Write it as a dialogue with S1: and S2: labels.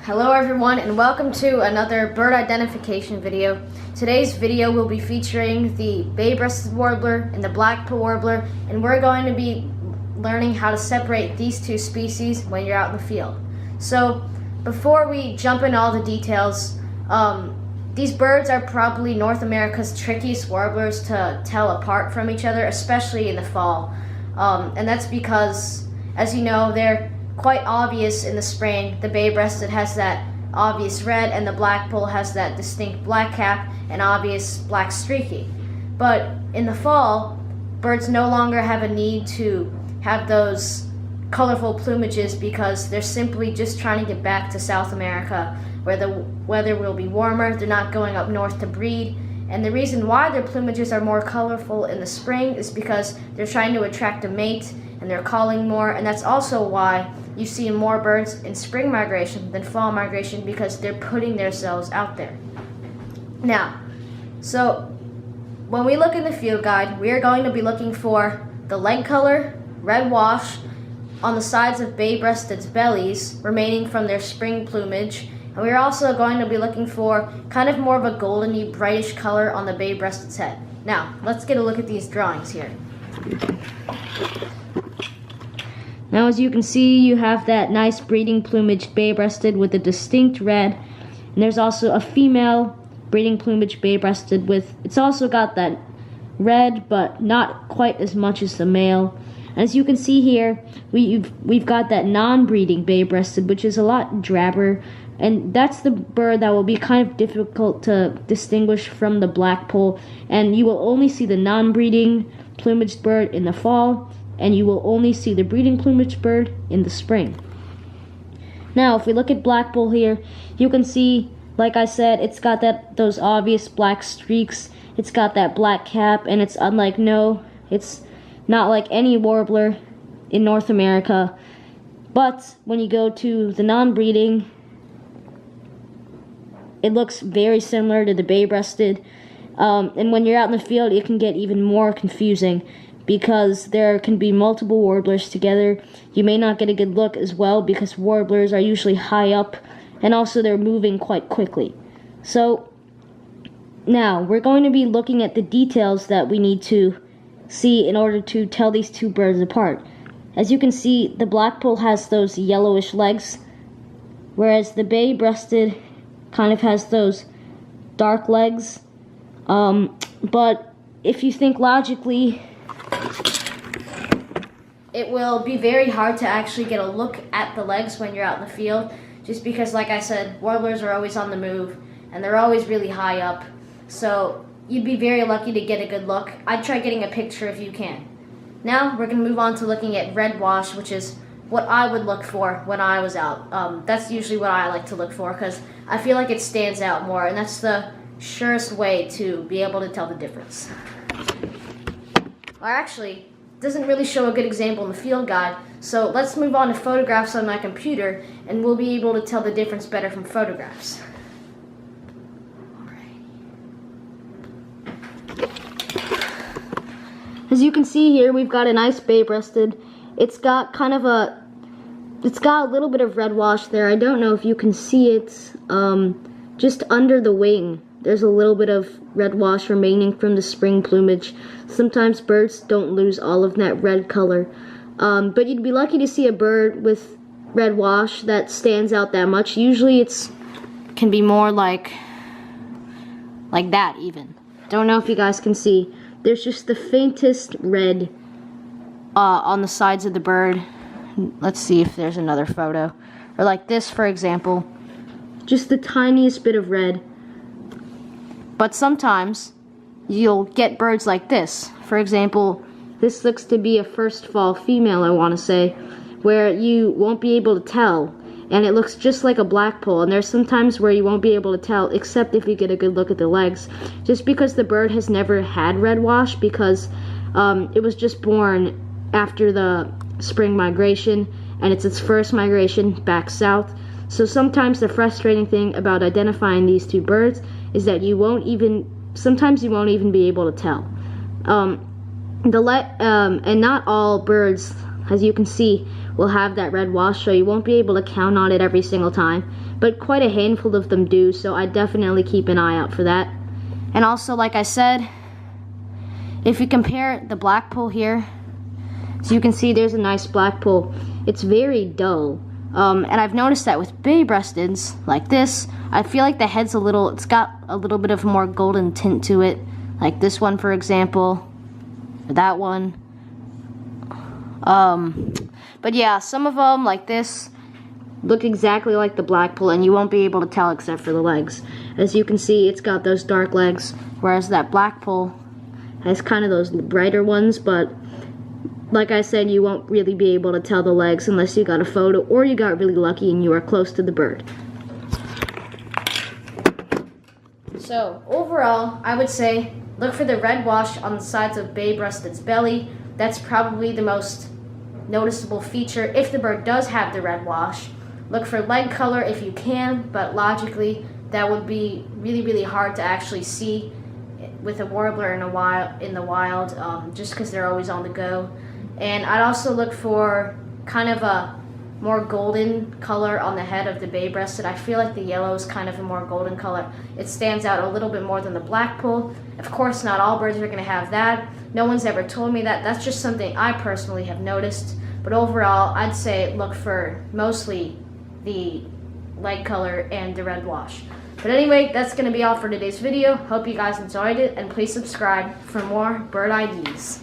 S1: Hello everyone and welcome to another bird identification video. Today's video will be featuring the bay-breasted warbler and the Blackpoll warbler, and we're going to be learning how to separate these two species when you're out in the field. So before we jump into all the details, these birds are probably North America's trickiest warblers to tell apart from each other, especially in the fall. And that's because, as you know, they're quite obvious in the spring. The bay-breasted has that obvious red, and the Blackpoll has that distinct black cap and obvious black streaky. But in the fall, birds no longer have a need to have those colorful plumages because they're simply just trying to get back to South America where the weather will be warmer. They're not going up north to breed. And the reason why their plumages are more colorful in the spring is because they're trying to attract a mate and they're calling more, and that's also why you see more birds in spring migration than fall migration, because they're putting themselves out there. Now, so when we look in the field guide, we are going to be looking for the leg color, red wash, on the sides of bay-breasted's bellies remaining from their spring plumage, and we're also going to be looking for kind of more of a goldeny, brightish color on the bay-breasted's head. Now, let's get a look at these drawings here. Now, as you can see, you have that nice breeding plumage bay-breasted with a distinct red, and there's also a female breeding plumage bay-breasted with, it's also got that red, but not quite as much as the male. And as you can see here, we've got that non-breeding bay-breasted, which is a lot drabber, and that's the bird that will be kind of difficult to distinguish from the Blackpoll, and you will only see the non-breeding plumaged bird in the fall, and you will only see the breeding plumage bird in the spring. Now, if we look at Blackpoll here, you can see, like I said, it's got those obvious black streaks, it's got that black cap, and it's it's not like any warbler in North America. But when you go to the non-breeding, it looks very similar to the bay-breasted, and when you're out in the field, it can get even more confusing, because there can be multiple warblers together. You may not get a good look as well because warblers are usually high up, and also they're moving quite quickly. So now we're going to be looking at the details that we need to see in order to tell these two birds apart. As you can see, the Blackpoll has those yellowish legs, whereas the bay-breasted kind of has those dark legs. But if you think logically, it will be very hard to actually get a look at the legs when you're out in the field, just because, like I said, warblers are always on the move and they're always really high up, so you'd be very lucky to get a good look. I'd try getting a picture if you can. Now we're going to move on to looking at red wash, which is what I would look for when I was out. That's usually what I like to look for because I feel like it stands out more, and that's the surest way to be able to tell the difference. Or actually, it doesn't really show a good example in the field guide, so let's move on to photographs on my computer, and we'll be able to tell the difference better from photographs. As you can see here, we've got a nice bay-breasted. It's got a little bit of red wash there. I don't know if you can see it, just under the wing. There's a little bit of red wash remaining from the spring plumage. Sometimes birds don't lose all of that red color. But you'd be lucky to see a bird with red wash that stands out that much. Usually can be more like that even. Don't know if you guys can see. There's just the faintest red on the sides of the bird. Let's see if there's another photo. Or like this, for example. Just the tiniest bit of red. But sometimes you'll get birds like this. For example, this looks to be a first fall female, I want to say, where you won't be able to tell, and it looks just like a Blackpoll. And there's some times where you won't be able to tell, except if you get a good look at the legs, just because the bird has never had red wash, because it was just born after the spring migration, and it's its first migration back south. So sometimes the frustrating thing about identifying these two birds is that sometimes you won't even be able to tell. And not all birds as you can see, will have that red wash, so you won't be able to count on it every single time. But quite a handful of them do, so I definitely keep an eye out for that. And also, like I said, if you compare the Blackpoll here, so you can see there's a nice Blackpoll. It's very dull. And I've noticed that with bay-breasteds like this, I feel like the head's it's got a little bit of more golden tint to it. Like this one, for example, or that one. But yeah, some of them, like this, look exactly like the Blackpoll, and you won't be able to tell except for the legs. As you can see, it's got those dark legs, whereas that Blackpoll has kind of those brighter ones, but like I said, you won't really be able to tell the legs unless you got a photo or you got really lucky and you are close to the bird. So overall, I would say look for the red wash on the sides of bay-breasted's belly. That's probably the most noticeable feature if the bird does have the red wash. Look for leg color if you can, but logically that would be really, really hard to actually see with a warbler in the wild, just because they're always on the go. And I'd also look for kind of a more golden color on the head of the bay-breasted. I feel like the yellow is kind of a more golden color. It stands out a little bit more than the Blackpoll. Of course, not all birds are going to have that. No one's ever told me that. That's just something I personally have noticed. But overall, I'd say look for mostly the leg color and the red wash. But anyway, that's going to be all for today's video. Hope you guys enjoyed it, and please subscribe for more bird IDs.